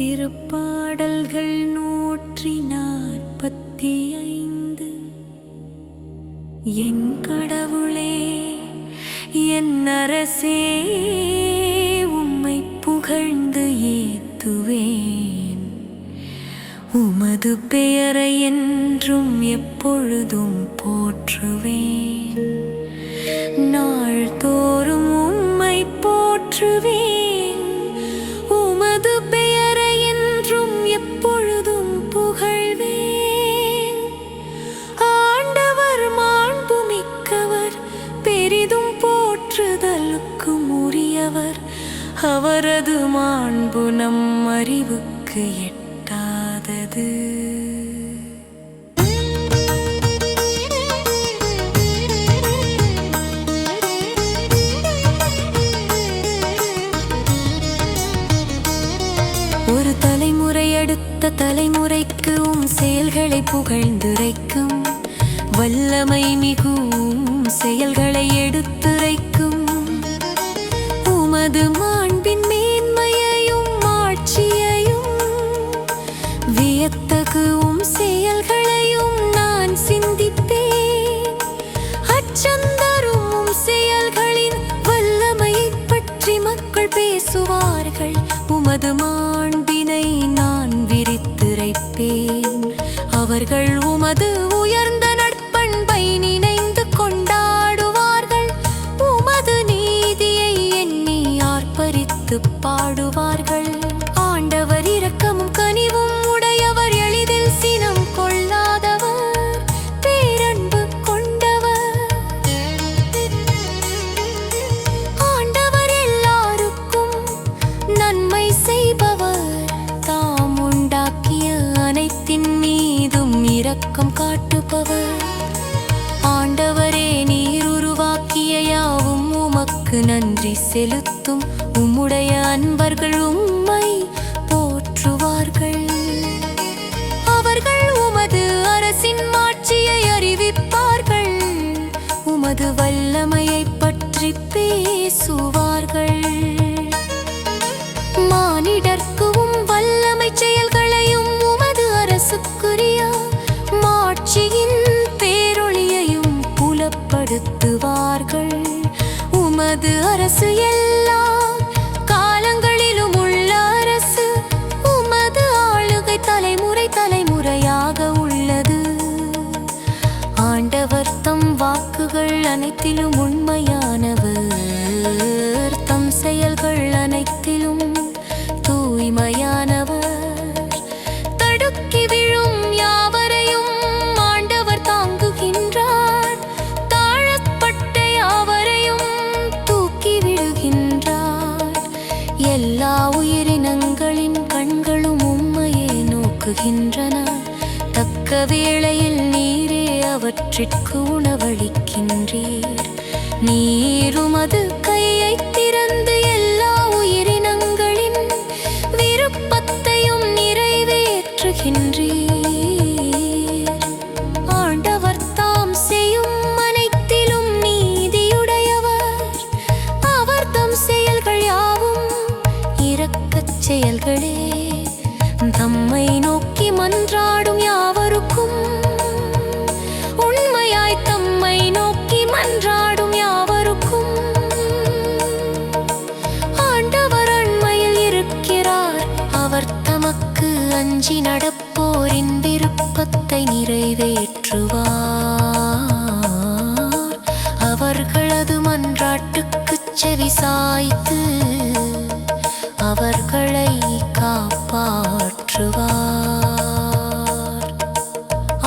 திருப்பாடல்கள் 145. என் கடவுளே, என் அரசே, உம்மை புகழ்ந்து ஏத்துவேன். உமது பெயரை என்றும் எப்பொழுதும் போற்றுவேன். நாள்தோறும் உம்மை போற்றுவேன். உமது பெயரை என்றும் எப்பொழுதும் புகழ்வேன். ஆண்டவர் மாண்புமிக்கவர், பெரிதும் போற்றுதலுக்கும் உரியவர். அவரது மாண்பு நம் அறிவுக்கு எட்டாதது. ஒரு தலைமுறை அடுத்த தலைமுறைக்கு உம் செயல்களை புகழ்ந்துரைக்கும். வல்லமை மிகும் செயல்களை எடுத்துரைக்கும். உமது மாண்பின் மேன்மையையும் ஆட்சியையும் வியத்தகு உம் செயல்களையும் நான் சிந்திப்பேன். அச்சந்தரும் உம் செயல்களின் வல்லமையை பற்றி மக்கள் பேசுவார்கள். உமது மாண்பினை நான் விரித்துரைப்பேன். அவர்கள் உமது உயர்ந்த நற்பண்பை நினைந்து கொண்டாடுவார்கள். உமது நீதியை எண்ணி ஆர்ப்பரித்து பாடுவார்கள். ஆண்டவர் இரக்கமும் கனிவும் உடையவர், எளிதில் சினம் கொள்ளாதவர், பேரன்பு கொண்டவர். ஆண்டவர் எல்லாருக்கும் நன்மை செய்பவர். தாம் உண்டாக்கிய அனைத்தின் மீதும் இரக்கம் காட்டுபவர். ஆண்டவரே, நீர் உருவாக்கிய யாவும் உமக்கு நன்றி செலுத்தும். உம்முடைய அன்பர்கள் உம்மை போற்றுவார்கள். அவர்கள் உமது அரசின் மாட்சியை அறிவிப்பார்கள். உமது வல்லமையை பற்றி பேசுவார்கள். மானிடர்க்கும் வல்லமை செயல்களையும் உமது அரசுக்குரிய மாட்சியின் பேரொளியையும் புலப்படுத்துவார்கள். உமது அரசு எல்லா காலங்களிலும் உள்ள அரசு. உமது ஆளுகை தலைமுறை தலைமுறையாக உள்ளது. ஆண்டவர் தம் வாக்குகள் அனைத்திலும் உண்மையானவர். தம் செயல்கள் அனைத்திலும் தூய்மையானவர். தடுக்கி விழும் யாவரையும் ஆண்டவர் தாங்குகின்றார். தாழப்பட்ட யாவரையும் தூக்கி விடுகின்றார். எல்லா உயிரினங்களின் கண்களும் உம்மையே நோக்குகின்றன. தக்க வேளையில் நீரே அவற்றிற்கு உணவளிக்கின்றீர். நீர் உமது கையை திறந்து எல்லா உயிரினங்களின் விருப்பத்தையும் நிறைவேற்றுகின்றீர். ஆண்டவர் தாம் செய்யும் அனைத்திலும் நீதியுடையவர். அவர் தம் செயல்கள் யாவும் இரக்கச் செயல்களே. தம்மை நோக்கி மன்றாடும் யாவருக்கும், உண்மையாய் தம்மை நோக்கி மன்றாடும் யாவருக்கும் ஆண்டவர் அண்மையில் இருக்கிறார். அவர் தமக்கு அஞ்சி நடப்போரின் விருப்பத்தை நிறைவேற்றுவார். அவர்களது மன்றாட்டுக்குச் செவி சாய்த்து அவர்களை காப்பாற்றுவார்.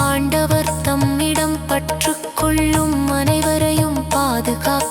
ஆண்டவர் தம்மிடம் பற்றுக்கொள்ளும் அனைவரையும் பாதுகாப்பார்.